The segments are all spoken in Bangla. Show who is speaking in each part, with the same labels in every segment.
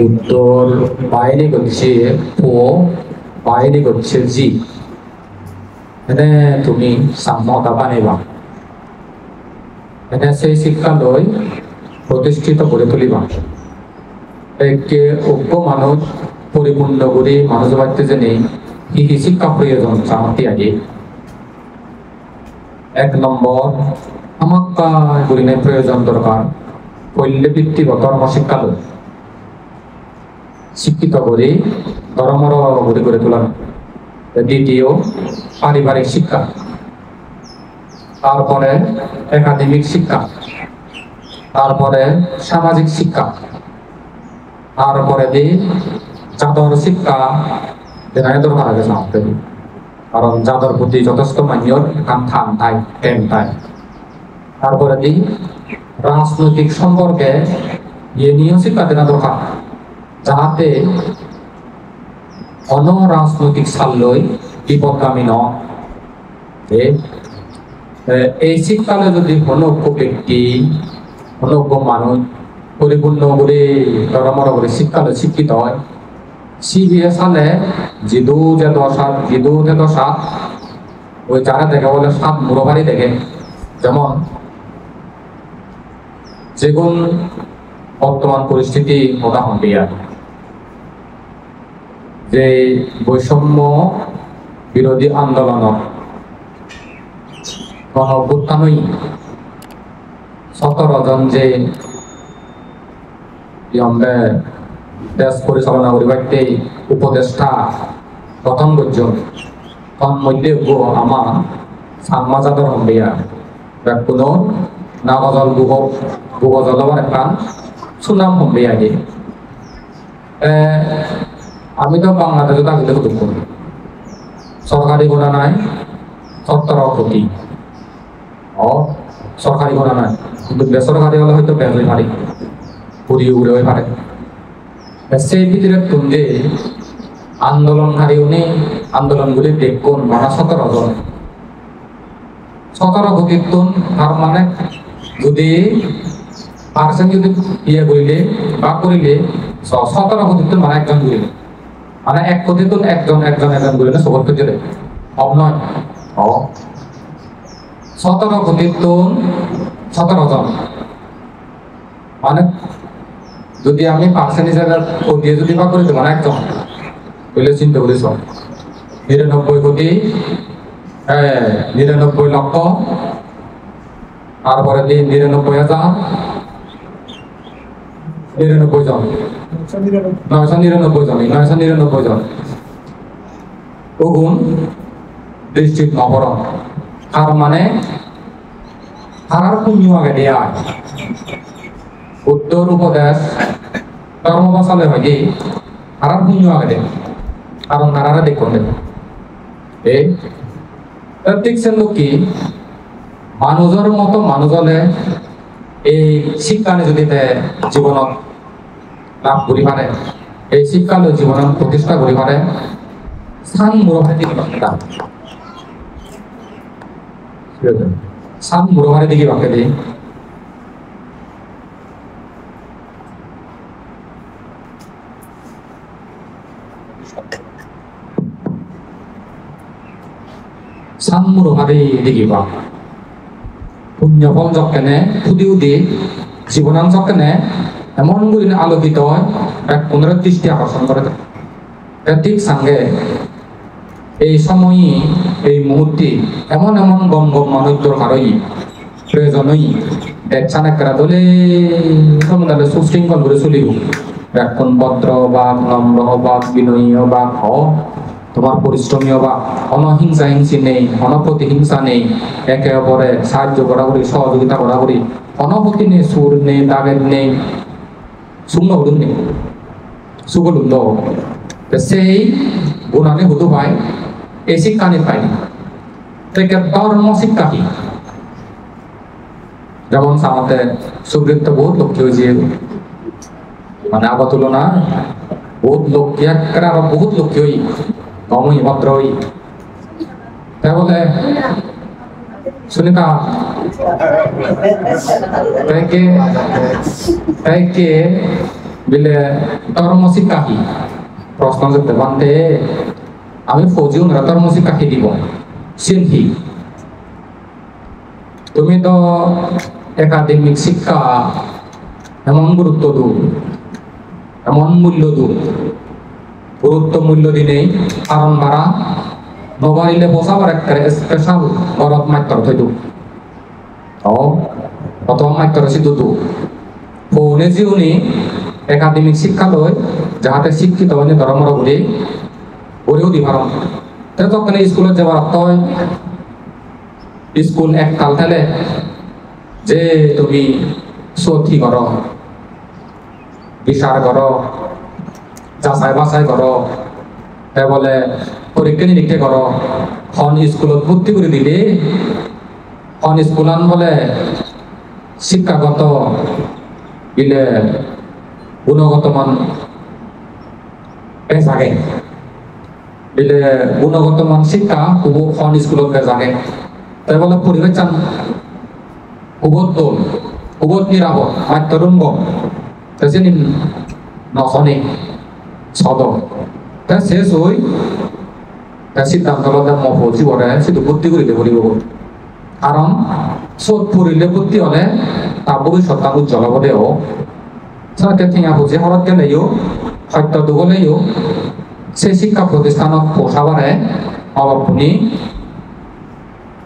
Speaker 1: উত্তর বাইরে করছে ও, বাইরে করছে জি। এনে তুমি সাম্যতা বানাইবা, এনে সেই শিক্ষা লই প্রতিষ্ঠিত করে তুলিবা। একে অজ্ঞ মানুষ পরিপূর্ণ করে মানুষ বাড়তে যে নেই কি কি শিক্ষা প্রয়োজন চাহতে আগে। এক নম্বর আমাক্কা গুলিনের প্রয়োজন দরকার পল্লী ভিত্তিক ধর্ম শিক্ষা লই শিক্ষিত করে ধর্মর গড়ে গড়ে তোলা। দ্বিতীয় পারিবারিক শিক্ষা, তারপরে একাডেমিক শিক্ষা, তারপরে সামাজিক শিক্ষা, তারপরে দিয়ে জাদর শিক্ষা যেটাকে দরকার আছে সামনে। কারণ জাদর প্রতি যথেষ্ট মান্যর এখান থান তাই টেন তাই। তারপরে দিই রাজনৈতিক সম্পর্কে ইয়ে নিয়ে শিক্ষা দেওয়া দরকার, যাহাতে অন রাজনৈতিক সাল্লই বিপদগামী ন। এই শীতকালে যদি অনজ্ঞ ব্যক্তি অনজ্ঞ মানুষ পরিপূর্ণ করে ধর্মর করে শীতকালে শিক্ষিত হয়, সিবিএ সালে জিদু যে দশা ওই যারা দেখে বলে সাত মুরবারি দেখে। যেমন যেগুন বর্তমান পরিস্থিতি মোটামুটি আর যে বৈষম্য বিরোধী আন্দোলন গণ অভ্যুত্থানই 17 জন যে দেশ পরিচালনা করিবারতে উপদেষ্টা গঠন করছেন তন্মধ্যে আমার সাংমাজাদর হম্বিয়া কোনো নাগজল ভূগজলবার একটা সুনাম হম্বিয়া আগে। আমি তো বাংলাদেশে থাকতে করি সরকারি গোনা নাই 17 কোটি সরকারি গোনা নাই, কিন্তু বেসরকারি হলে হয়তো বেরোই পারি পুরি উড়ে পারে। সেই ভিতরে তুলে আন্দোলনকারী উনি আন্দোলনগুলি দেখুন মানে 17 জন 17 কোটির তুন। তার মানে যদি পার্সেন্ট যদি ইয়ে করিলে বা করিলে 17 কোটির তুন মানে একজন করিলে মানে 1 কোটির তুন একজন করিলে সবর করতে দেয় হব নয়। 17 কোটির তুন 17 জন মানে যদি আমি পার্সেন্ট হিসাবে দিয়ে যদি বা করি মানে একজন বলে চিন্তা করিস 99 কোটি 99 লক্ষ, তারপরে 99,000 99 জন 999 জন 999 জন ওগুন ডিস্ট্রিক্ট নবরণ। তার মানে তার পুণ্য আগে দেয়া উত্তর উপদেশ ধর্ম বাঁচালে হয় কি তার পুণ্য আগে দেয়, কারণ তারা দেখুন এই দেখছেন কি মানুষের মতো মানুষ হলে এই শিক্ষানে যদি জীবনত লাভ করি পারে, এই শিক্ষালে জীবনত প্রতিষ্ঠা করি পারে স্থান মুরভারি দিকে স্থান মুরভারি দিকে বাঁকে দিই। সামুরভারি দেখিবা পুণ্যফল যকেনে ফুদিও দি জীবনান যকেনে এমন গুলি আলোকিত হয় এক পুনরদৃষ্টি আকর্ষণ করে। ঠিক সঙ্গে এই সময়ই এই মুহূর্তে এমন এমন গম গম মানুষ দরকারই প্রয়োজনই দেখছান একটা দলে সুশৃঙ্খল করে চলিব। এখন ভদ্র বা নম্র বা বিনয়ী বা তোমার পরিশ্রমী বা অনহিংসা হিংসি নেই, অনপ্রতিহিংসা নেই, একে অপরে সাহায্য করাকরি সহযোগিতা করাকরি, অনপতি নেই, সুর নেই, দাগের নেই, শূন্য হুদুন নেই, সুগলুন্দ সেই গুণানে হুদু পায় এই শিক্ষা নিয়ে পায়নি। ধর্ম শিক্ষা কি যেমন আমাদের সুবৃত্ত বহুত লক্ষ্য হয়েছে মানে আগত তুলনা বহুত লক্ষ্য আরো বহুত লক্ষ্য হই কমই ভদ্র হই তাই বলে সুনিতা তাইকে বিলে ধর্ম শিক্ষা কি প্রশ্ন করতে পারতে আমি ফৌজি ওনারা ধর্ম শিক্ষা কি দিব সিনহি তুমি তো একাডেমিক শিক্ষা এমন গুরুত্ব দু এমন মূল্য দু গুরুত্ব মূল্য দিনেই কারণ বাড়া নবাইলে বসাবার একটা স্পেশাল গরত মাত্র থৈ দু প্রথম মাত্র সিদ্ধ দু ফোনে জিউনি একাডেমিক শিক্ষা লয় যাহাতে শিক্ষিত হয়নি ধর্মর বলে গড়েও দি ভারম তখন স্কুলে যাবার তয় স্কুল এককাল থেলে যে তুমি সথি কর বিচার কর যাচাই বাছাই কর বলে পরীক্ষা নিরীক্ষা কর খন স্কুলত ভর্তি করে দিলে খন স্কুলান বলে শিক্ষাগত বিলে গুণগত মান জাগে বিলে গুণগত মান শিক্ষা খুব খন স্কুলত জাগে তাই বলে পরিবেশ চান খুবত দোল খুবত নিরাপদ মাত্রুম্ব তাই নখনে ছদ তাই শেষ হই তাই সিদ্ধান্ত ললে মফজি বলে সেটা ভর্তি করে দেব দিব কারণ চোট পড়িলে ভর্তি হলে তার ভবিষ্যৎ তার উজ্জ্বল হলেও সাথে ঠিঙা বুঝে হরত গেলেও সত্য দুগলেও সেই শিক্ষা প্রতিষ্ঠানত পৌঁছাবারে অভাবনি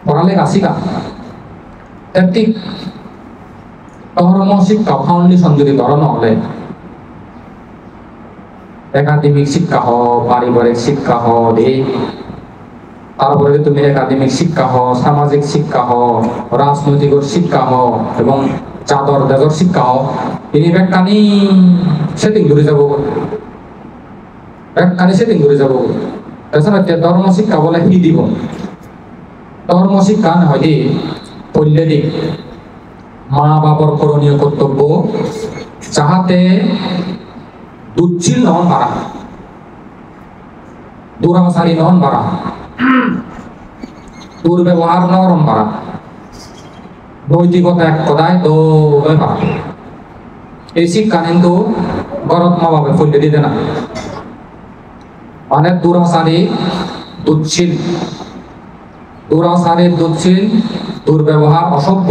Speaker 1: পড়ালেখা শিখা ঠিক ধর্ম শিক্ষা ফাউন্ডেশন যদি ধরন হলে একাডেমিক শিক্ষা হ পারিবারিক শিক্ষা হ তারপরে তুমি একাডেমিক শিক্ষা হ সামাজিক শিক্ষা হ রাজনৈতিক শিক্ষা হ এবং চাদর দেজর শিক্ষা হ তিনি ব্যাখ্যানি সেটিং ঘুরে যাব ব্যাখ্যানি সেটিং ঘুরে যাব তাছাড়া ধর্ম শিক্ষা বলে হি দিব ধর্ম শিক্ষা না হয় পড়লে দিক মা বাবার করণীয় কর্তব্য যাহাতে দুচ্ছিল নহন বাড়া দুরাচারী নহন বাড়া দুর্ব্যবহার নরম বাড়া নৈতিকতা এক কথায় তো বাড়া এই শিক্ষা কিন্তু গরত মা বাবা পড়লে দিতে না অনেক দুরাচারী দুচ্ছিল দুরাচারী দুচ্ছিল দুর্ব্যবহার অসভ্য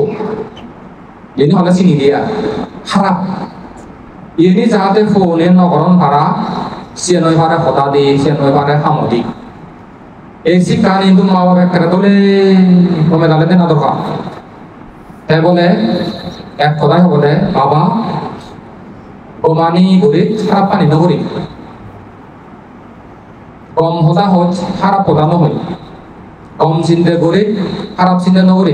Speaker 1: ini হলে চিনি দিয়া খারাপ ini যাহাতে ফোনে নগরণ ভাড়া সে নয় ভাড়া হতা দি সে নয় ভাড়া সামতি এই শিক্ষা কিন্তু মা বাবা একটা তোলে কমে দালে না দরকার তাই বলে এক কথাই বলে বাবা কমানি করে খারাপ পানি নগরী কম হতা হচ খারাপ হতা নহই কম চিন্তা করে খারাপ চিন্তা নগরী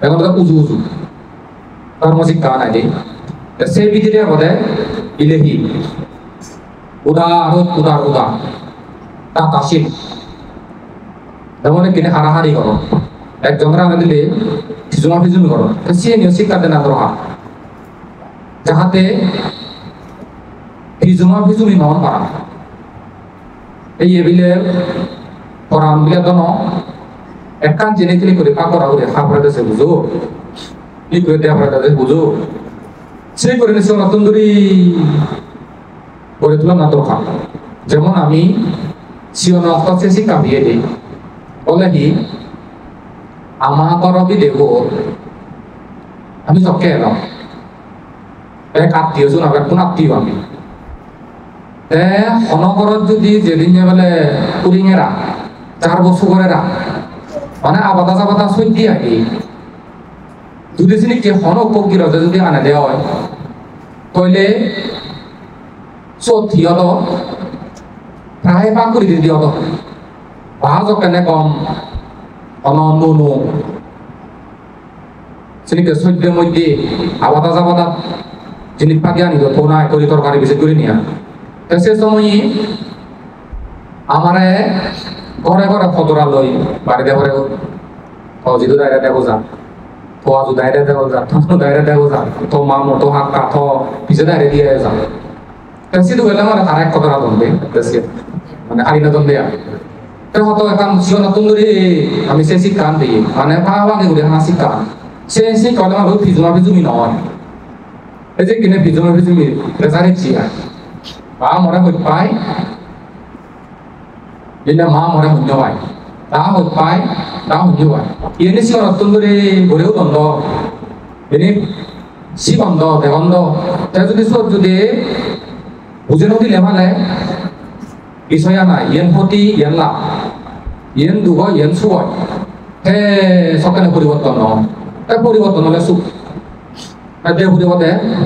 Speaker 1: এখন উজু উজু ধর্ম শিক্ষা নাই দেই সেই ভিতরে বলে ইলেহি উদার উদার উদার তা তাসির যেমন কিনে হারাহারি করো একজনের আগে দিলে ফিজুমা ফিজুমি করো সে নিয়ে শিক্ষা দেন দরকার যাহাতে ফিজুমা ফিজুমি নহন পারা এই এবিলে পরাণ বিলে দন একান জেনে তিলি করে পাকড়া করে খাবার দেশে বুঝো কি করে দেয়া আপনাদের বুঝো সেই করে নিছে নতুন দূরি গড়ে তোলা না দরকার যেমন আমি সিও নকশে শিক্ষা দিয়ে দিই বলে কি আমা করবি দেব আমি চকে এলাম এক আত্মীয় জন আবার কোন আত্মীয় আমি অনগরত যদি যেদিন বলে কুলিঙেরা 4 বছর করে রা মানে আবাদা জাবাদা সই দিয়ে আগে যদি চিনি কি হন ককির যদি আনে দেওয়া হয় তাহলে চথি হল প্রায় পাক করে দিয়ে হল বাহাজ কেনে কম অন নুনু চিনিকে সৈদ্যের মধ্যে আবাদা জাবাদা জিনিস পাকি আনিত তো না তরি তরকারি বেশি করে নিয়া সে সময় আমারে ঘরে ঘরে ফদরা লই বাড়িতে ঘরে জিদু দায়রা দেখো যা তো আজু দায়রা দেখো যা তো দায়রা দেখো যা তো মা মতো হাত কাঠ পিছে দায়রা দিয়ে যা সে তো গেলে মানে তার এক ফদরা দন্দে মানে আইনা দন্দে তো হতো এখন জিও নতুন করে আমি সে শিক্ষা দিই মানে ভাবাকে ঘুরে হানা শিক্ষা সে শিক্ষা হলে আমার ফিজুমা ফিজুমি নয় এই যে কিনে ভিজমি প্রেসারে চিয়া বা মরে হই পাই এটা মা মরে হইন্য পাই তা হই পাই তা হইন্য পাই ইয়ে সি অর্থন করে গড়েও দ্বন্দ্ব এনে সি বন্ধ দেবন্ধ তা যদি সব যদি বুঝে নদী লেমালে বিষয়া নাই ইয়েন ক্ষতি ইয়েন লাভ ইয়েন দুঃখ ইয়েন সুখ তে সকালে পরিবর্তন নয় তাই পরিবর্তন হলে সুখ dia putih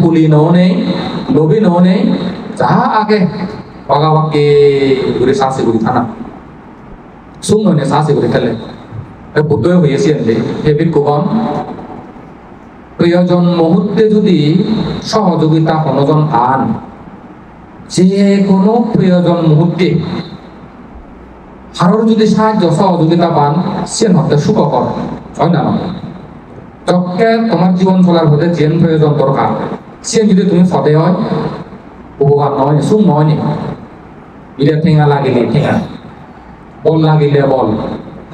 Speaker 1: kuli none, lobi none, jaha age, bagawake guri sasi guri thana, sung none sasi guri thale, buddha hoye siende, hebit kubon, priyojon muhurte jodi সহযোগিতা কোনোজন পান, যে কোনো প্রিয়জন মুহূর্তে কারোর যদি সাহায্য সহযোগিতা পান, সে হতে সুখকর হয় না। তবে তোমার জীবন চলার পথে যেন প্রয়োজন দরকার সে যদি তুমি সদে হয় উপকার নয় সুখ নয় নি এটা ঠেঙা লাগিলে ঠেঙা বল লাগিলে বল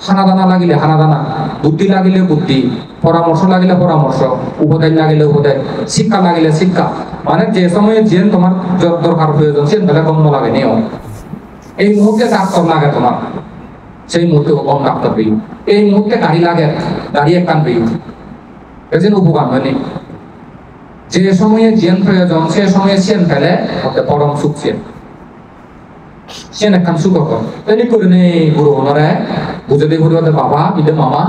Speaker 1: হানা দানা লাগিলে হানা দানা বুদ্ধি লাগিলে বুদ্ধি পরামর্শ লাগিলে পরামর্শ উপদেশ লাগিলে উপদেশ শিক্ষা লাগিলে শিক্ষা মানে যে সময়ে যেন তোমার দরকার প্রয়োজন সে তাহলে কম লাগে নিও এই মুহূর্তে ডাক্তার লাগে তোমার সেই মুহূর্তে কম ডাক্তার পেয়ে এই মুহূর্তে গাড়ি লাগে গাড়ি একখান পেয়ে এজন্য উপকার হয়নি যে সময়ে যেন প্রয়োজন সে সময়ে সেন পেলে হতে পরম সুখ সেন একখান সুখ তেমনি করে নেই গুরু ওনারা বুঝে দিয়ে গুরু বাবা বিদে মামা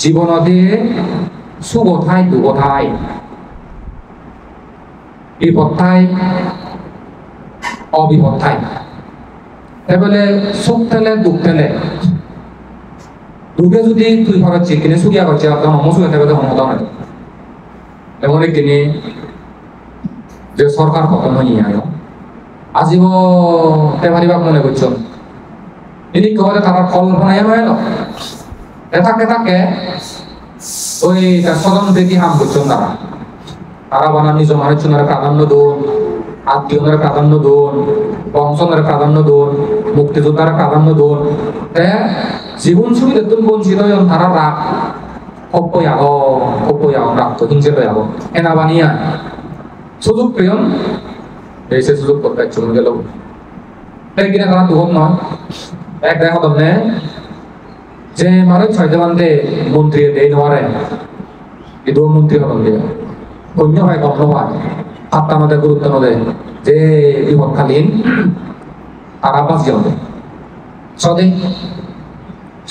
Speaker 1: জীবনতে সুগথায় দুগথায় বিপত্তায় অবিপত্তায় এবারে সুখ তেলে দুঃখ তেলে দুঃখে যদি তুই ভাবছি কিনে সুখিয়া করছে আপনার মসুখে থাকবে তখন হতো না এমন কিনে যে সরকার কখন নিয়ে আয় আজীব তেভারিবাক মনে করছো ইনি কবে তারা কল্পনায় হয় না থাকে থাকে ওই স্বজন ব্যক্তি হাম করছেন তারা বানা নিজ মানুষজনের প্রাধান্য দোন আত্মীয়দের প্রাধান্য দোন বংশনের প্রাধান্য দোন মুক্তিযোদ্ধার প্রাধান্য দোন জীবন সুবিধা তুমি বঞ্চিত তারা রাগ কপই আগ রাগ তো হিংসে আগ এনা বানিয়া সুযোগ প্রিয়ন এই সে সুযোগ করতে চলে গেল তাই কিনা তারা দুঃখ নয় এক দেখা তমনে যে মানুষ ছয়তে বান্ধে মন্ত্রী দেয় নোয়ারে এই দু মন্ত্রী হতন দিয়ে অন্য হয় গণ্য হয় আত্মা নদে গুরুত্ব নদে যে বিপদকালীন তারা বাঁচিয়ে হবে সদে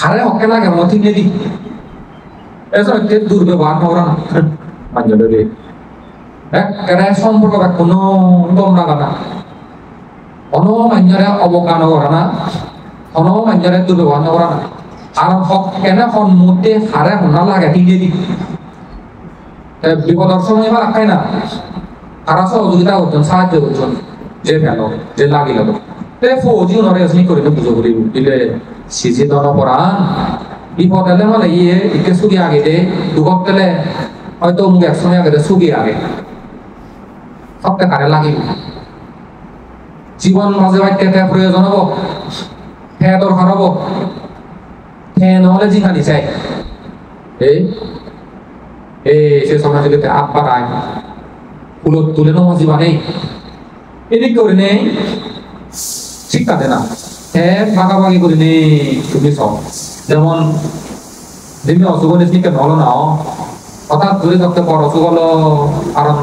Speaker 1: হারে হকে লাগে মনে ঠিক নেই এসব একটু দুর্ব্যবহার করা না মাঞ্জলে একেবারে সম্পর্ক কোনো দম লাগা না অন মাঞ্জরে অবজ্ঞা নকরা না অন মাঞ্জরে দুর্ব্যবহার নকরা না আর হক কেন সন্মুখে হারে হনা লাগে ঠিক নেই বিপদর সময় বা রাখাই না তারা সহযোগিতা করছেন সাহায্য করছেন যে ফেল যে লাগিল ফৌজি নরে আসনি করে বুঝো করি দিলে সিজি দনপরাণ বিপদ এলে মানে ইয়ে ইকে সুগি আগে দে দুঃখ পেলে হয়তো মুখ একসময় আগে দে সুগি আগে সবটা কারে লাগিব জীবন মাঝে বাড়তে প্রয়োজন হব হ্যাঁ দরকার হব হ্যাঁ নহলে জিহানি চাই এই সে সময় যদি আব্বার আয় ফুলত তুলে নেওয়া জীবা নেই এদিক করে নেই শিক্ষা দে না হ্যাঁ ভাগাভাগি করে নেই তুমি সব যেমন যেমনি অসুগল এসনিকে নলো নাও হঠাৎ ধরে থাকতে পর অসুগল কারণ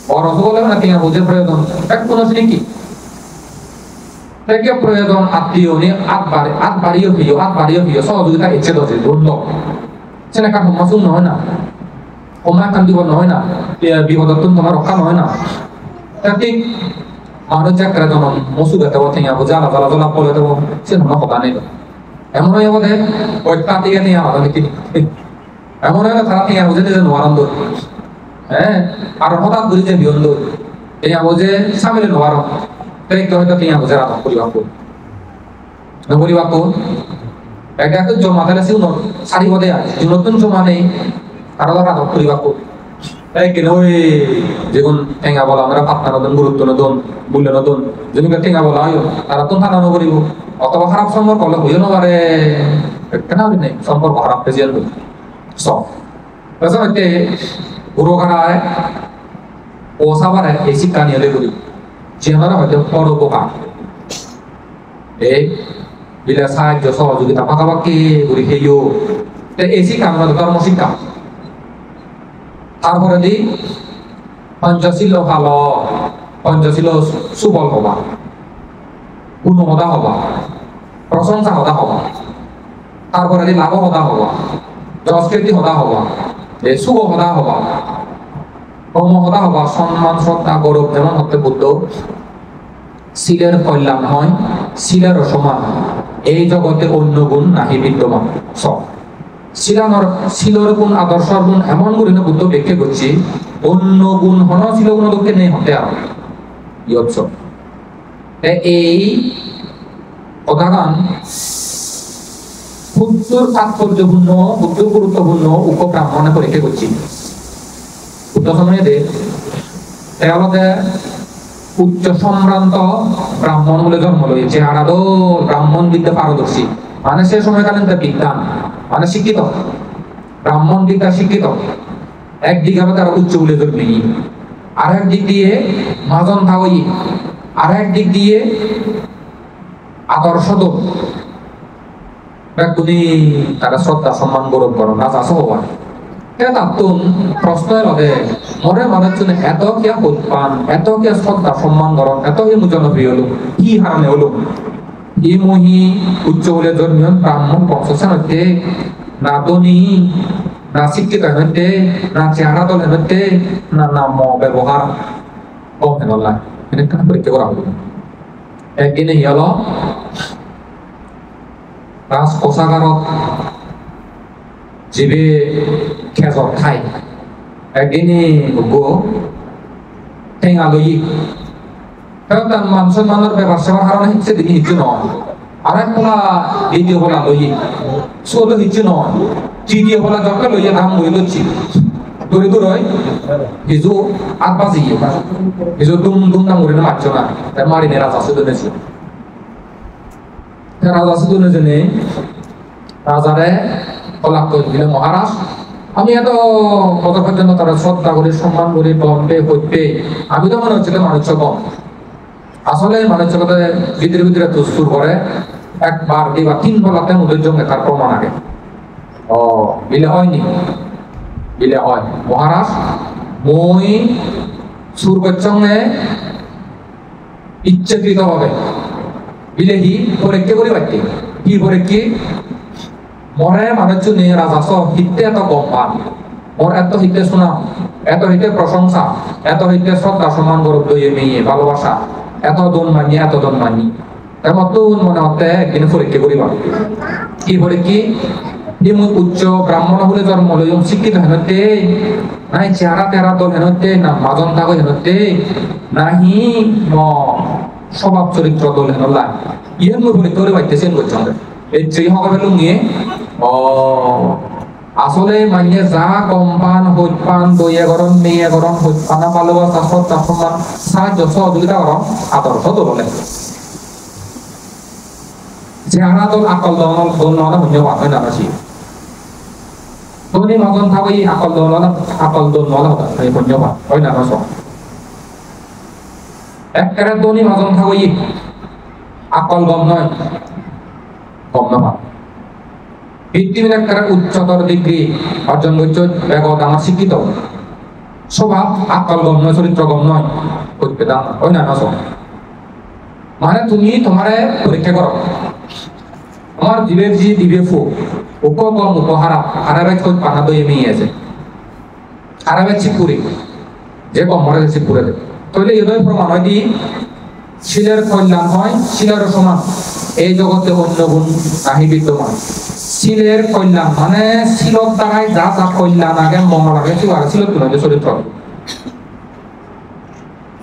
Speaker 1: পর অসুগল না কি বোঝের প্রয়োজন এক কোন আছে নাকি থেকে প্রয়োজন আত্মীয় নিয়ে আত বাড়িও ফিও সহযোগিতা ইচ্ছে দছে দ্বন্দ্ব সেটা কার মাসুম নহয় না কমা কান দিব নহয় না বিপদত্ব তোমার রক্ষা নহয় না ঠিক মানুষ যাত্রা যখন মসুদ হতে থেকে জ্বালা জ্বালা জ্বালা পড়ে দেবো সে ধরনের কথা নেই এমন হয়ে বোধে ওইটা থেকে নিয়ে আমাদের নাকি এমন হয়ে তারা থেকে বুঝে যে নোয়ারন্দ হ্যাঁ আর হঠাৎ ধরে যে বিয়ন্দ এই বুঝে সামিলে নোয়ার তাই কেউ হয়তো থেকে বুঝে রাত পরিবার একটা তো জমা তাহলে সেও সারি বোধে আছে নতুন জমা নেই তারা তো রাত পরিবার তাই কেন ওই যেমন ঠেঙ্গা বলা আমরা পাত্তা নতুন গুরুত্ব নতুন মূল্য নতুন যেমন ঠেঙ্গা বলা হয় তারা তো থানা নকরিব অথবা খারাপ সম্পর্ক হলে হইও নবারে কেন নেই সম্পর্ক খারাপ পেয়েছি সব এতে গুরু খারায় ও সাবারে এই শিক্ষা নিয়ে বলি চেহারা হয়তো পরোপকার এই বিলা সাহায্য সহযোগিতা পাকাপাকি করি হেইও এই শিক্ষা আমাদের ধর্ম শিক্ষা তারপরে দি পঞ্চশীল ভালো পঞ্চশীল সুবল হবা গুণমতা হবা প্রশংসা হতা হবা তারপরে দি লাভ হতা হবা যশকীর্তি হতা হবা শুভ হতা হবা কর্ম হতা হবা সম্মান শ্রদ্ধা গৌরব যেমন হতে বুদ্ধ শিলের কল্যাণ হয় শিলের সমান এই জগতে অন্য গুণ নাহি বিদ্যমান সব শিলর গুণ আদর্শর গুণ এমন গুণ বুদ্ধ ব্যাখ্যা করছি অন্য গুণ হন শিল গুণ লোককে নেই হতে আর এই কথাগান বুদ্ধর তাৎপর্যপূর্ণ বুদ্ধর গুরুত্বপূর্ণ উপব্রাহ্মণে পরীক্ষা করছি বুদ্ধ সময়ে তেওঁলোকে উচ্চ সম্ভ্রান্ত ব্রাহ্মণ বলে জন্ম লইছে আরাধো ব্রাহ্মণ বিদ্যা পারদর্শী মানে সে সময়কালীন বিদ্যান মানে শিক্ষিত ব্রাহ্মণ বিদ্যা শিক্ষিত একদিকে হবে তারা উচ্চ বলে জন্মে আর একদিক দিয়ে মাজন থাকই আর একদিক দিয়ে আদর্শ তুমি তারা শ্রদ্ধা সম্মান গৌরব করো না চাষ হবা তাতুন প্রশ্নের লগে মরে মানুষ এত কিয়া উৎপান এত কিয়া শ্রদ্ধা সম্মান করন এত হি জনপ্রিয় হলো কি হারণে হলো ই মহি উচ্চ বলে জন্মিয় ব্রাহ্মণ বংশে হইতে না ধনী না শিক্ষিত হইতে না চেহারা দল হইতে না নাম ব্যবহার কম হেনলা এটা পরীক্ষা করা হলো একদিনে হি হলো রাজ কোষাগারত জীবে খেজর খাই একদিনে গো ঠেঙা লই তার মান সম্মানের ব্যাপার সেবার কারণে হিচ্ছে দিকে হিচ্ছে নয় আর এক বলা দ্বিতীয় বলা লই ষোলো হিচ্ছে নয় তৃতীয় বলা যখন লইয়া দাম বই লচ্ছি দূরে দূর হয় হিজু আট বাজি হিজু দুম দুম দাম উড়ে মারছ না তাই মারিনে রাজা শুধু নেছি রাজা শুধু নেজনে রাজারে কলাপ করে দিলে মহারাজ আমি এত কত পর্যন্ত তারা শ্রদ্ধা করি সম্মান করি বলবে হইতে আমি তো মনে হচ্ছিল মানুষ কম আসলে মানুষ জগতে ভিতরে ভিতরে তুস্তুর করে একবার বা তিন বলাতে ওদের জন্য তার প্রমাণ আগে ও বিলে হয়নি বিলে হয় মহারাজ মই সুর করছঙ্গে ইচ্ছাকৃত হবে বিলে হি পরীক্ষা করি পারতি কি পরীক্ষা মরে মানুষ নিয়ে রাজাস হিতে এত গম পান মোর এত হিতে শোনা এত হিতে প্রশংসা এত হিতে শ্রদ্ধা সম্মান গৌরব দইয়ে মেয়ে ভালোবাসা এত দন মানি এত দন মানি এর মতো মনে হতে একদিন পরীক্ষা করিবা কি পরীক্ষা যেমন উচ্চ ব্রাহ্মণ বলে জন্ম লই শিক্ষিত হেনতে নাই চেহারা তেরা দল হেনতে না মাজন থাকো হেনতে নাহি স্বভাব চরিত্র দল হেনলা ইহেন মই পরীক্ষা করে পাইতেছেন করছেন এই যে হবে লুঙ্গিয়ে আসলে মানে যা কম্পান হইপান দইয়া গরম মেয়ে গরম হইপানা ভালোবাসা শ্রদ্ধা সম্মান সাহায্য সহযোগিতা গরম আদর্শ দলে চেহারা দল আকল দল দল নলা হইয়া হয় না রাশি ধনী মগন থাকই আকল দল নলা হয় হইয়া হয় না রাশ একবারে ধনী মগন থাকই আকল গম নয় কম না পৃথিবীর একটা উচ্চতর ডিগ্রি অর্জন করছে বেগত আমার শিক্ষিত স্বভাব আকল গম নয় চরিত্র গম নয় করতে দাম ওই না না মানে তুমি তোমারে পরীক্ষা করো আমার জীবের জি দিবে ফু উপ কম উপহারা হারাবে কই পানা দই মেয়ে আছে হারাবে চিপুরি যে কম মরে চিপুরে দেবে তাহলে এদয় প্রমাণ হয় দি শিলের কল্যাণ হয় শিলের সমান এই জগতে অন্য গুণ নাহি বিদ্যমান শিলের কল্যাণ মানে শিলত দ্বারাই যা যা কল্যাণ আগে মঙ্গল আগে শিলত গুণ চরিত্র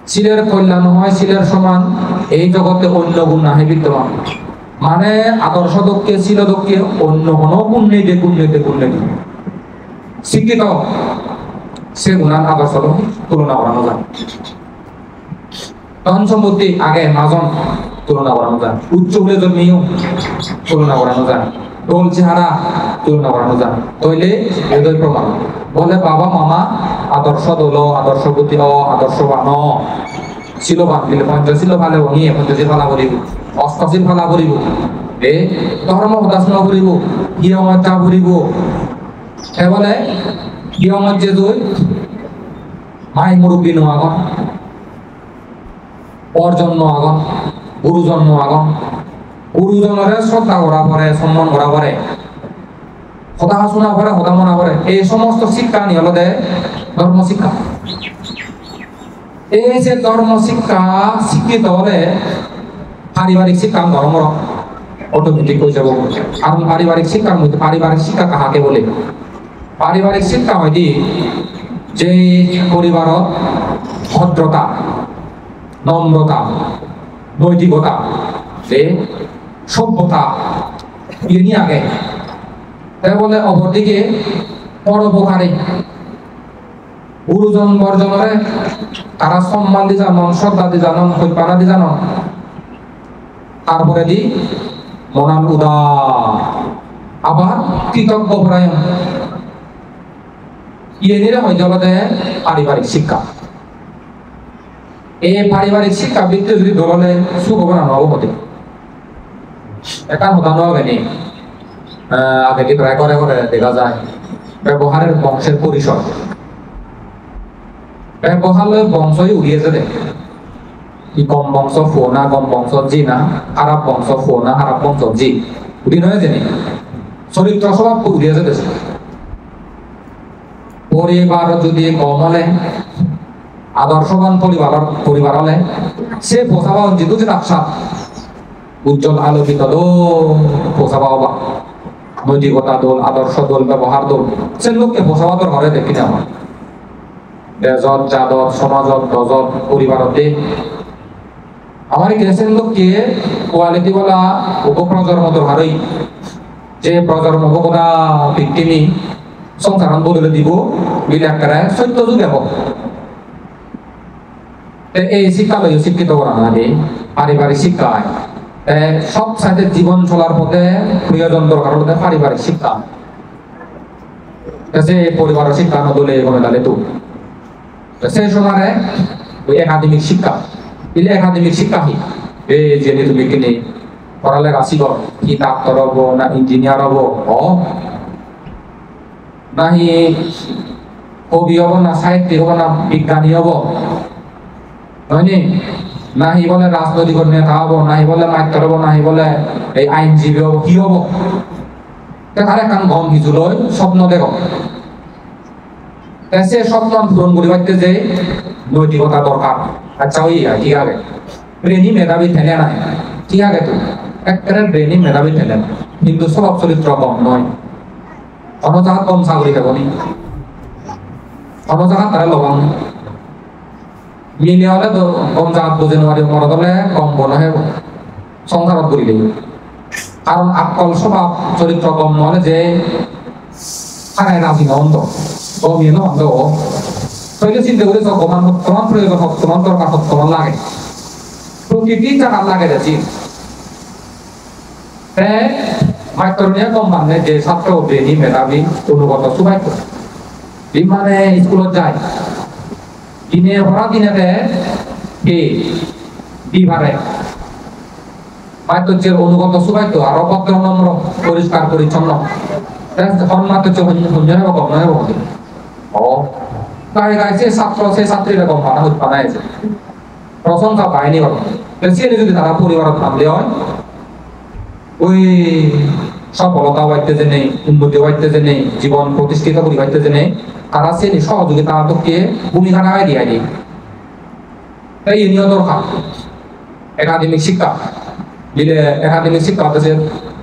Speaker 1: শিলের কল্যাণ হয় শিলের সমান এই জগতে অন্য গুণ নাহি বিদ্যমান মানে আদর্শ দক্ষে শিল দক্ষে অন্য কোনো গুণ নেই যে গুণ নেই গুণ নেই শিক্ষিত সে গুণান আদর্শ তুলনা করানো যায় ধন সম্পত্তি আগে মাজন তুলনা করানো যায় উচ্চ বলে জন্মেও তুলনা করানো যায় টোল চেহারা তুলনা করানো যায় তাইলে এদের প্রমাণ বলে বাবা মামা আদর্শ দল আদর্শ গতি আদর্শবান শিলবান দিলে পঞ্চশীল ভালে ভঙি পঞ্চশীল ভালা করিব অষ্টশীল ভালা করিব এ ধর্ম সদাচনা করিব হিয়মজ্জা করিব সে বলে হিয়মজ্জে দই মাই মুরব্বী নো আগন পরজন্ম আগন গুরুজন্ম আগন গুরুজনরে শ্রদ্ধা করা পরে সম্মান করা পরে কথা শোনা পরে কথা মনা পরে এই সমস্ত শিক্ষা নিয়ে হলো ধর্ম শিক্ষা এই যে ধর্ম শিক্ষা শিক্ষিত হলে পারিবারিক শিক্ষা ধর্মর অটোমেটিক হয়ে যাব কারণ পারিবারিক শিক্ষার মধ্যে পারিবারিক শিক্ষা কাহাকে বলে পারিবারিক শিক্ষা হয় কি যে পরিবারত ভদ্রতা নম্রতা নৈতিকতা যে সভ্যতা ইয়ে নিয়ে আগে তাই বলে অপরদিকে পরোপকারী গুরুজন বর্জনরে তারা সম্মান দি জানন শ্রদ্ধা দি জানন হৈপানা দি জানন তারপরে দি মনান উদার আবার কৃতজ্ঞ পরায়ণ ইয়ে নিরে হয় জগতে পারিবারিক শিক্ষা এই পারিবারিক শিক্ষা বৃত্তি যদি দললে সুখবনা নবহতে একান হতানো হবে নি আগে কি প্রায় করে করে দেখা যায় ব্যবহারের বংশের পরিসর ব্যবহারের বংশই উড়িয়েছে দেখ কি কম বংশ ফো না কম বংশ জি না খারাপ বংশ ফো না খারাপ বংশ জি উড়ি নয় জানি চরিত্র স্বভাব উড়িয়েছে দেশে পরিবার যদি কম হলে আদর্শবান পরিবার হলে সে পোষাবা যেহেতু যে রাক্ষাত উজ্জ্বল আলোকিত দোল পোষাবা হবা নৈতিকতা দোল আদর্শ দোল ব্যবহার দোল সে লোককে পোষাবা তোর ঘরে দেখি না আমার দেজত জাদত সমাজত দজত পরিবারতে আমার গেছেন লোককে কোয়ালিটি বলা উপপ্রজন্ম তো ভারই যে প্রজন্ম কথা ভিক্টিমি সংসার বদলে দিব বিলাক করে সত্য যুগে হব এই শিক্ষা লই শিক্ষিত করা না পারিবারিক শিক্ষা সব সাথে জীবন চলার পথে প্রিয়জন দরকার হতে পারিবারিক শিক্ষা সে পরিবারের শিক্ষা নদলে গমে দালে তো সেই সময় ওই একাডেমিক শিক্ষা ইলে একাডেমিক শিক্ষা হি এই যে তুমি কিনে পড়ালেখা শিখ কি ডাক্তার হব না ইঞ্জিনিয়ার হব নাহি কবি হব না সাহিত্যিক হব না বিজ্ঞানী হব হয়নি নাহি বলে রাজনৈতিক নেতা হব নাহি বলে মাইক্টর হব নাহি বলে এই আইনজীবী হব কি হব তার কান গম কিছু লয় স্বপ্ন দেখ সে স্বপ্ন পূরণ করি পাইতে যে নৈতিকতা দরকার আচ্ছা ওই ঠিক আছে ব্রেনি মেধাবী ঠেলে নাই ঠিক আছে তো একেবারে ব্রেনি মেধাবী ঠেলে কিন্তু স্বভাব চরিত্র কম নয় অন্য জায়গা কম চাকরি দেবনি অন্য জায়গা তারা লগান মিলে হলে তো কম জাত বুঝে নোৱাৰি মরদ হলে কম বনহে সংসারত করি দেব কারণ আকল স্বভাব চরিত্র কম নহলে যে থাকায় রাজি নন্দ কমিয়ে নন্দ তৈলে চিন্তা করে সমান সমান প্রয়োজন সমান দরকার সমান লাগে প্রকৃতি জায়গা লাগে দেখি মাইক্রোনিয়া কম মানে যে ছাত্র ব্রেনি মেধাবী অনুগত সুবাইত মানে স্কুলত যায় দিনে ভরা দিনে কে বিভারে মাইক্রোচের অনুগত সুবাইত আর অভদ্র নম্র পরিষ্কার পরিচ্ছন্ন হন্মাত্র শূন্য হবে কম নয় হবে ও গায়ে গায়ে সে ছাত্র সে ছাত্রীরা কম বানা হতে বানাইছে প্রশংসা পায়নি বলো সে যদি তারা পরিবারত নামলে হয় ওই সফলতা হইতেছে নেই উন্নতি হইতেছে নেই জীবন প্রতিষ্ঠিত করি হইতেছে নেই তারা সে সহযোগিতা তোকে ভূমিকা রাখাই দিয়ে নেই তাই এ নিয়ে দরকার একাডেমিক শিক্ষা দিলে একাডেমিক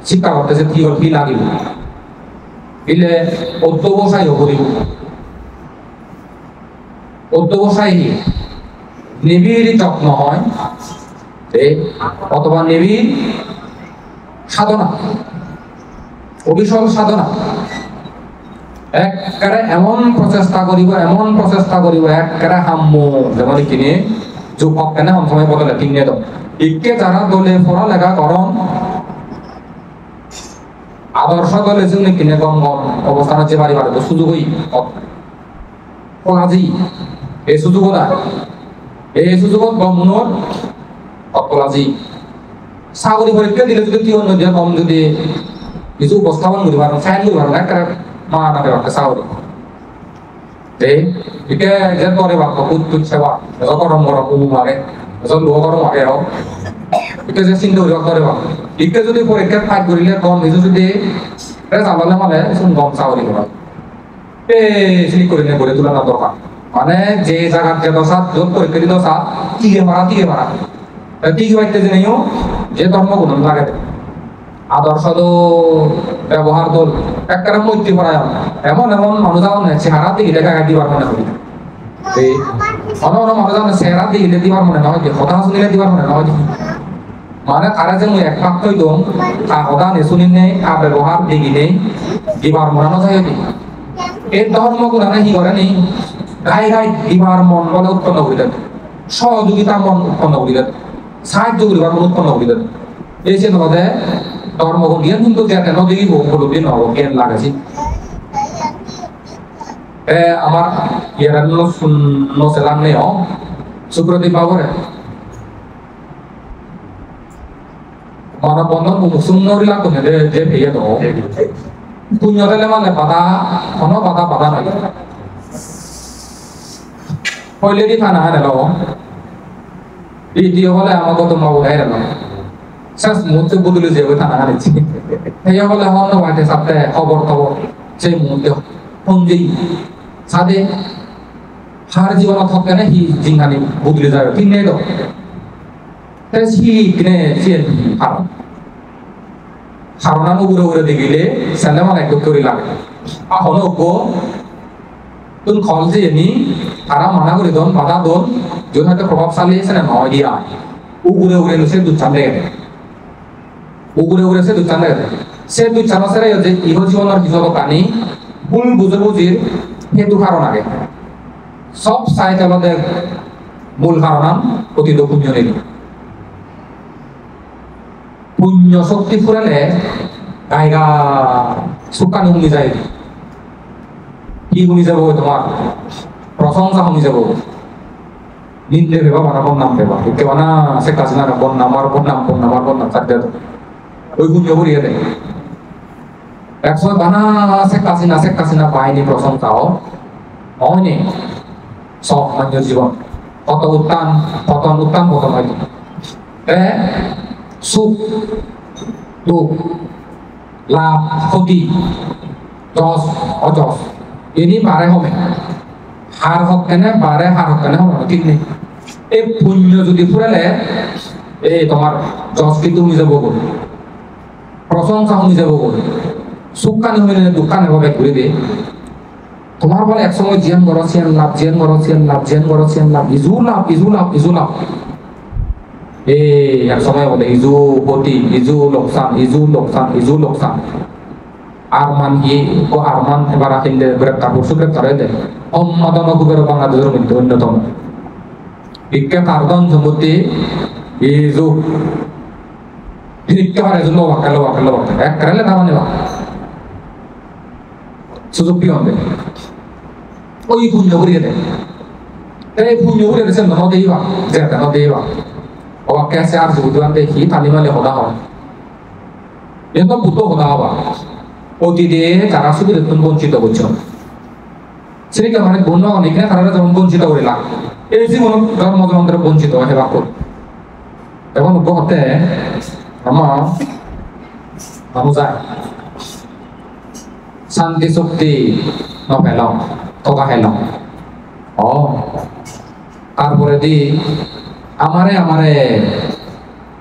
Speaker 1: শিক্ষা করতেছে কি লাগিব দিলে অধ্যবসায় করিব অধ্যবসায় নিবিড় যত্ন হয় অথবা নিবিড় সাধনা অবিচল সাধনা একবারে এমন প্রচেষ্টা করিব একবারে হাম্য যেমন কিনে যুবক কেন সময় বদলে কিনে দাও ইকে যারা দলে পড়ালেখা করন আদর্শ দলে কিনে কম কম অবস্থান হচ্ছে বাড়ি বাড়ি সুযোগই কলাজি এই সুযোগ এই সুযোগত ব্রহ্মণর কলাজি চাকরি পরীক্ষা দিলে যদি কি অন্য দিয়ে কম যদি কিছু উপস্থাপন করি পারেন সাইন করি পারেন একটা মা নামে একটা চাকরি একে যে করে বাপ কুত সেবা গরম গরম মারে লোক গরম আগে হোক এটা যে চিন্তা করি করে বাপ একে যদি পরীক্ষা ফাইট করিলে কম কিছু যদি চালালে মানে কম চাকরি করা সিলিক করে নিয়ে গড়ে তোলা না দরকার মানে যে জায়গার যে দশা যোগ পরীক্ষা দিতে দশা টিকে মারা টিকে পাইতে যে নেইও যে ধর্ম গুণ লাগে আদর্শ ব্যবহার দল একটা মৈত্রী পড়ায় এমন এমন মানুষ আমার চেহারা দিকে দেখা দিবার মনে করি মানুষ আমার চেহারা দিকে দিবার মনে নয় কথা শুনিলে দিবার মনে নয় মানে তারা যে মুই এক পাক দম তা কথা নেশুনি নেই তা ব্যবহার দিকে নেই দিবার মনে নয় এই ধর্ম গুণা কি করে নেই গায়ে গায়ে দিবার মন বলে উৎপন্ন করি দেন সহযোগিতা মন উৎপন্ন করি দেন সাহায্য করিবার মন উৎপন্ন করি দেন এই যে নদে ধর্ম জ্ঞান কিন্তু যাতে নদী উপলব্ধি নব জ্ঞান লাগাছি আমার ইয়ারা নসেলাম নেই সুপ্রদীপ বাবরে মানব বন্ধন সুন্দর লাগতো না যে ভেয়ে তো পুণ্য দিলে মানে বাধা কোনো বাধা নাই পয়লে দি থানা হারে লো দ্বিতীয় বলে আমাকে তো মাবু হারে লো শেষ মুহূর্তে বদলে যাবে থানা হারেছি এই বলে হন বাড়িতে সাথে খবর সেই মুহূর্তে ফোনজি সাদে হার জীবন থাকে না হি জিঙ্গানি বদলে যাবে ঠিক নেই তো হি কিনে সিয়ে কারণ কারণ উড়ে দেখিলে সেলে মানে একটু করে লাগে হন তুমি খল যে এমনি তারা মানা করে দন বাধা দন যদি হয়তো প্রভাবশালী আছে না নয় দিয়া উড়ে সে দুচ্ছান লেগে উড়ে সে দুচ্ছান লেগে সে দুচ্ছান সেরে যে ইহ জীবনের কিছু কানি ভুল বুঝির হেতু কারণ আগে সব সাইতে আমাদের মূল কারণ অতীত পুণ্য নেই পুণ্য শক্তি ফুরালে গায়গা সুকানি শুনি যায় কি শুনি যাব তোমার প্রশংসা শুনি যাব নিন্দে ভেবা বানাবর নাম ভেবা কেবা না সে কাজ না বন্যাম চাকরি ওই পুণ্য করিয়ে দেয় একসময় বানা সে কাশিনা পায়নি প্রশংসাও হয়নি সব মান্য জীবন কত উত্থান পতন হয় সুখ দুঃখ লাভ ক্ষতি যশ অযশ এনি বারে হবে হার হোক কেনে বারে হার হোক কেনে হবে ঠিক নেই এই পুণ্য যদি ফুরালে এই তোমার যশ কিন্তু শুনি যাব গ'ল প্রশংসা শুনি যাব গ'ল সুখ কানি হইলে দুঃখ কানি হবে ঘুরে দিয়ে তোমার বলে একসময় জিয়ান গরসিয়ান লাভ ইজু লাভ এক সময় বলে ইজু ক্ষতি ইজু লোকসান আরমান আরমান এবার আহিলে গ্রেপ্তার গ্রেপ্তার হয়ে দেয় অম্মাদন কুবের বাংলাদেশের মধ্যে অন্যতম বিখ্যাত আর্দন সম্পত্তি ইজু একেবারে ওয়াকাল এক কারণে দাম নেওয়া সুযোগ কি হবে ওই পুণ্য করিয়ে দেয় এই পুণ্য করিয়ে দিয়েছে নদেইবা যেটা নদেইবা ওকে সে আর বুধবান দেখি তালিমালে হদা হয় এত বুদ্ধ হদা হবা অতীতে তারা শুধু একদম বঞ্চিত করছে সেদিকে মানে বন্য অনেক না তারা যেমন বঞ্চিত করে লাগ এই জীবন জন্মজন্মের বঞ্চিত হয় বাক এবং হতে আমার মানুষ শান্তি শক্তি নফেলাম টকা হেলাম তারপরে দি আমারে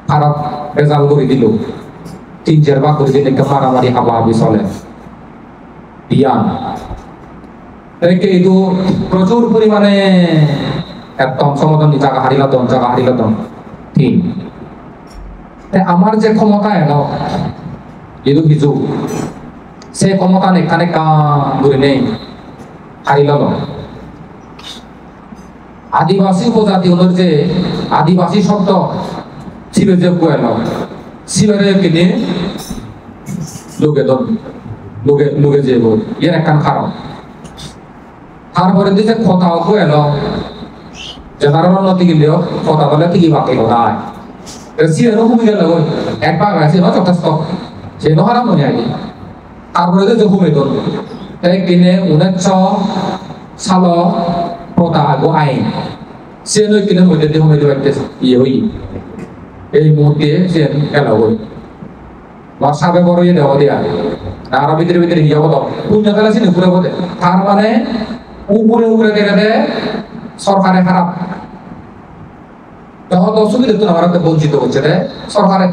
Speaker 1: খারাপ রেজাল্ট করে দিল 3-4 বার করে দিলে মারামারি হাবাহাবি চলে বিয়ান এইটো প্রচুর পরিমাণে একদম সমাধান জায়গা হারিলাম ঠিক আমার যে ক্ষমতা এলো এদু কিছু সে ক্ষমতা এখানে কাম করে নেই হারিলাম আদিবাসী উপজাতি হল যে আদিবাসী শব্দ শিবে যে এলো শিবের কিনে লোকে যে এর একখান কারণ তারপরে দিছে কথাও এলো জেনারেল উন্নতি গেলেও কথা বলে ঠিকই বাকি কথা হয় সিএনও ভূমিকা লাগো একবার আছে না যথেষ্ট সে নহারা মনে আগে তারপরে যে ভূমিকা তাই কিনে 1900 সাল প্রথা আগো আইন সিএনও কিনে মধ্যে দিয়ে ভূমিকা একটা ইয়ে হই এই মুহূর্তে সিএন গেল হই বর্ষাবে বড় ইয়ে দেওয়া দেয়া আর ভিতরে ভিতরে ইয়ে হতো পুণ্য ফেলা ছিল ঘুরে বলে তার মানে উপরে উপরে দেখে সরকারে খারাপ তখন তো সুবিধা তো আমার বঞ্চিত হচ্ছে রে সরকারে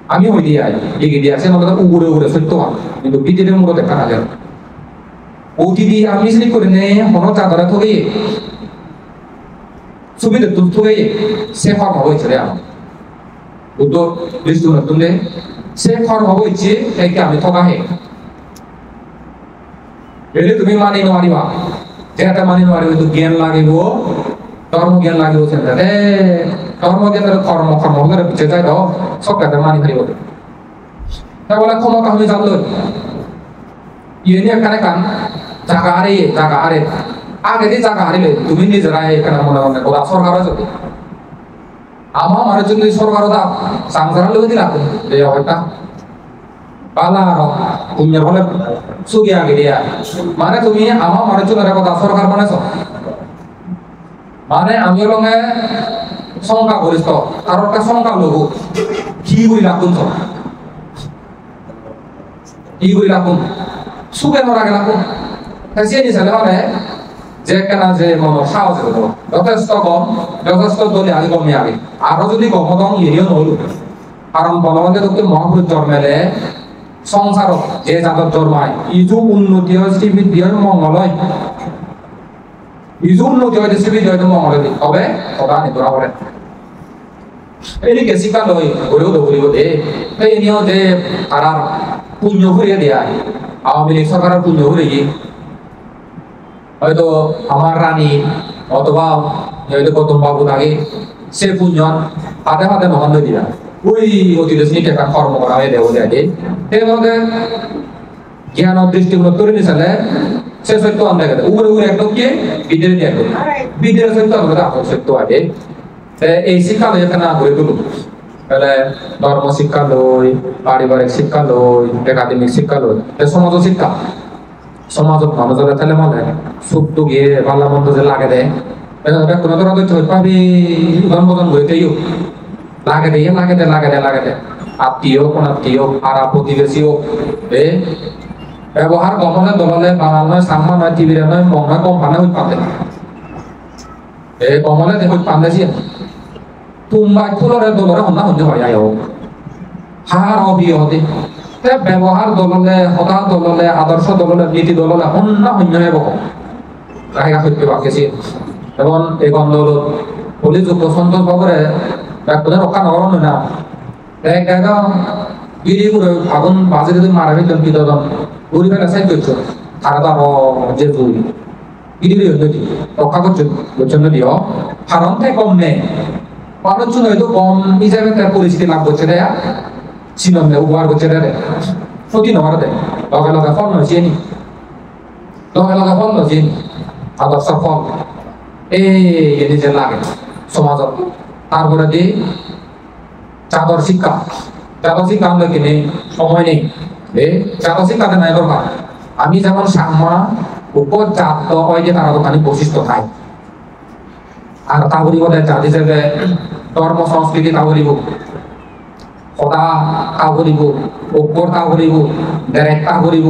Speaker 1: আমি হই দিয়ে এগিয়ে দিয়ে আছে আমাদের উপরে উপরে সত্য কিন্তু ভিতরে মূল দেখা না যায় ওটিডি আমি সিলেক্ট করে নেই হনো চাদরা থগে সুবিধা তো থগে সে ফর্ম হয়েছে রে আমার বুদ্ধ দৃষ্টি নতুন সে ফর্ম হয়েছে একে আমি থগা হে এলে তুমি মানি নারিবা যেটা মানি নারিবা তো জ্ঞান লাগিব ধর্ম জ্ঞান লাগিব সেটা রে ধর্ম জ্ঞান কর্ম কর্ম করে পিছে যায় দাও সব কথা মানি হারিব তা বলে ক্ষমতা আমি জানলো ইয়ে নিয়ে এখানে কান জায়গা হারে আগে দিয়ে জায়গা হারিলে তুমি নিজেরাই এখানে মনে মনে ওরা সরকারও যাবে আমার মারের জন্য সরকারও দাও সংসার লোক দিলাম এই অবস্থা পালা পুণ্য বলে সুগি আগে দিয়া মানে তুমি আমার মারের জন্য কথা সরকার বানাইছ মানে আমি লগে শঙ্কা করিস আর একটা শঙ্কা লোক কি করি রাখুন কি করি রাখুন সুখে নরা গেলাম তাই সে নিচালে মানে যে কেনা যে মন সাহস যথেষ্ট কম যথেষ্ট দলে আগে কমে আগে আরো যদি কম কম ইয়েও নহল কারণ বলবন্ধে তোকে মহাপুরুষ জন্মেলে সংসারত যে জাতত জন্মায় ইজু উন্নতি হয় শ্রীবৃদ্ধি হয় মঙ্গল হয় ইজু উন্নতি হয় শ্রীবৃদ্ধি হয় মঙ্গল হয় তবে সদা নিতরা করে এদিকে শিক্ষা লয় গড়েও দৌড়িব দে তাই এনেও যে তারা পুণ্য ঘুরিয়ে দেয় আওয়ামী লীগ সরকারের পুণ্য ঘুরে গিয়ে হয়তো আমার রানী অথবা হয়তো গৌতম বাবু থাকে সে পুণ্য হাতে হাতে নহান দিয়া ওই অতীত একটা কর্ম করা হয়ে দেবো দেখে সেইভাবে জ্ঞান দৃষ্টিগুলো তৈরি নিচালে সে সত্য আনতে গেলে উপরে উপরে একদম কি বিদ্যুৎ দিয়ে বিদ্যুৎ সত্য আমাদের আসল সত্য আছে এই শিক্ষা লই এখানে গড়ে তুলুন তাহলে ধর্ম শিক্ষা লই পারিবারিক শিক্ষা লই একাডেমিক শিক্ষা লই সমাজ শিক্ষা সমাজত মানুষের তাহলে মানে সুখ তো গিয়ে ভালো মন্দ যে লাগে দেয় কোনো ধরো পাবি ধর্মজন বইতেই লাগে দে আত্মীয় কোন আত্মীয় আর প্রতিবেশী হোক ব্যবহার গমনে দললে বাঙাল নয় সাম্মা নয় টিভিরে নয় মং নয় কোম্পানি হইতে পারে কমলে দেখো পান্দেছি তুমবাই ফুলরে দলরে হন্না হন্যে হয় আয় হার হবি হতে ব্যবহার দললে হতা দললে আদর্শ দললে নীতি দললে হন্না হন্যে হব জায়গা হইতে বাকেছি এবং এই গন্ধল হলি যুক্ত সন্তোষ বাবুরে ডাক্তার রক্ষা নগর না এক জায়গা গিরি করে আগুন বাজে যদি মারা ফেলতেন কি তখন ঘুরি ফেলে সাইড করছো তারা তো আরো যে দুই গিরি রক্ষা করছেন দিও কারণ থেকে কম নেই মানুষজন হয়তো কম হিসাবে তার পরিস্থিতি লাভ করছে দেয়া ছিলাম দেয় উপহার করছে দেয় ক্ষতি নয় দেয় লগে লগে ফল নয় চেনি আদর্শ ফল এই নিজের লাগে সমাজত তারপরে দিয়ে চাদর শিক্ষা আমরা কিনে সময় নেই চাদর শিক্ষাতে নাই দরকার আমি যেমন সাম্মা উপজাত হয় যে তারা দোকানে বৈশিষ্ট্য খায় আর তা করিব জাত হিসেবে ধর্ম সংস্কৃতি তা করিব সদা তা করিব অক্ষর তা করিব ডেরেক তা করিব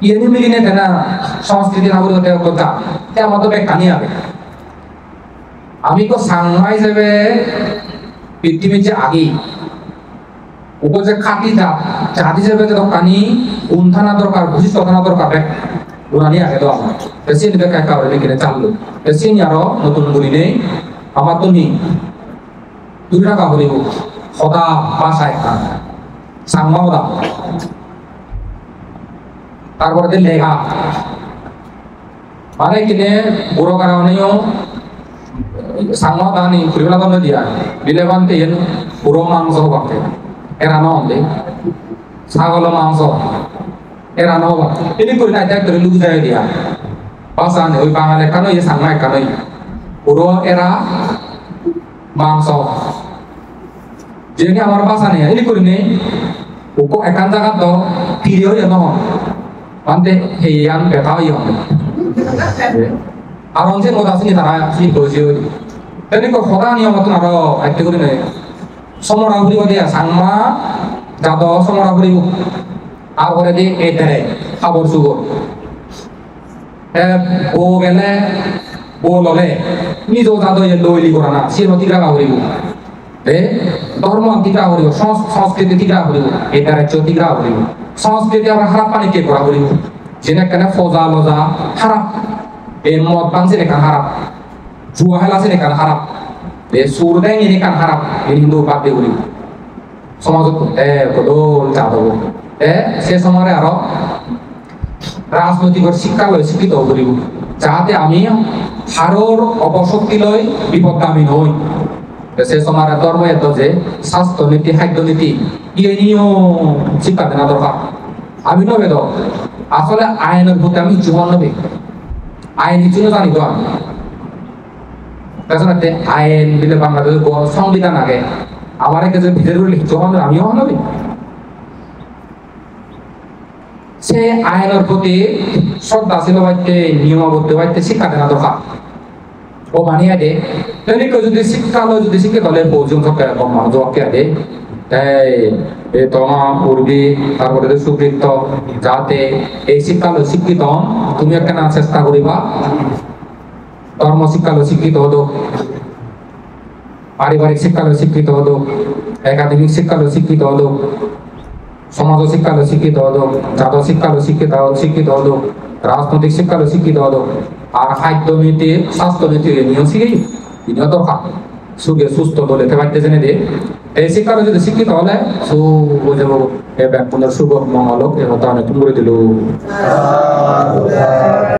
Speaker 1: ইয়ে মিলিনে তেনা সংস্কৃতি তা করিব আমার তো বেকানি আগে আমি তো সাংমা হিসেবে পৃথিবীর যে আগে উপর যে খাটি জাত হিসেবে যে দোকানি গুণ থানা দরকার বৈশিষ্ট্য থানা দরকার গুণানি আগে তো আমার বেশি নিবে কাউরে কিনে চাললো বেশি আরো নতুন গুলি নেই আমার তো নেই 2 টাকা হলিব সদা বাসায় সাংমাও দাও তারপরে যে লেখা মানে কিনে বুড়ো কারণেও সাংমা দানি ফুরিবেলা দানো দিয়া বিলেবান্তে এন পুরো মাংস বাকে এরানো হলে ছাগল মাংস এরা নবা ini করি না এটা করে লুক যায় দিয়া পাসান ওই বাঙালি কানো এই সাংমাই কানো পুরো এরা মাংস যেখানে আমার বাসা নেই ini করি নেই uko ekan জায়গা তো তিরিও এনো পান্তে হেয়ান বেটাও ইয়ন আর অঞ্চল মত আসেনি তারা কি বজিও তেনে কো খরা নিয়মত আর আইতে করি নাই সমরা ঘুরিব দিয়া সাংমা জাদ সমরা ঘুরিব আর করে দি এটারে খাবর সুগর ও গেলে ও ললে নিজ জাদ লইলি করা না সে নতিরা ঘুরিব ধর্ম টিকা করিব সংস্কৃতি টিকা করিব এটা রাজ্য টিকা করিব সংস্কৃতি আমরা খারাপ পানি কে করা করিব যেনে কেন ফজা লজা খারাপ এই মদ পান সে কান খারাপ জুয়া খেলা সে কান খারাপ এই সুর দেয় এনে কান খারাপ এই হিন্দু বাদ দিয়ে করিব সমাজত কদল চা দেব সে সময় আরো রাজনৈতিক শিক্ষা লয় শিক্ষিত করিব যাতে আমি হারর অপশক্তি লয় বিপদগামী নই সে সময় ধর্ম এত যে স্বাস্থ্য নীতি খাদ্য নীতি ইয়ে নিয়েও শিক্ষা দেওয়া দরকার আমি নবে তো আসলে আইনের প্রতি আমি জীবন নবে আইন কিছু জানি তো আমি তাছাড়া আইন দিলে বাংলাদেশের সংবিধান আগে আমার কাছে ভিতরে জীবন আমিও নবে সে আইনের প্রতি শ্রদ্ধাশীল বাড়তে নিয়মাবদ্ধ বাড়তে শিক্ষা দেওয়া দরকার ও মানিয়ে দে তেমনি কেউ যদি শিক্ষা যদি শিক্ষিত হলে প্রয়োজন থাকে কম জবাবকে দে এই তোমা পূর্বী তারপরে সুবৃত্ত যাতে এই শিক্ষা শিক্ষিত তুমি একটা না চেষ্টা করিবা ধর্ম শিক্ষা শিক্ষিত হতো পারিবারিক শিক্ষা শিক্ষিত হতো একাডেমিক শিক্ষা শিক্ষিত হতো সমাজ শিক্ষা শিক্ষিত হতো জাতীয় শিক্ষা শিক্ষিত হতো রাজনৈতিক শিক্ষা শিক্ষিত হতো আর খাদ্য নীতি স্বাস্থ্য নীতি নিয়েও শিখেই নিয়ে দরকার সুখে সুস্থ দলেতে পারতে জেনে দিয়ে এই শিক্ষাটা যদি শিক্ষিত হলে সু বুঝে এ ব্যাংক শুভ মঙ্গল এর মতো অনেক করে দিল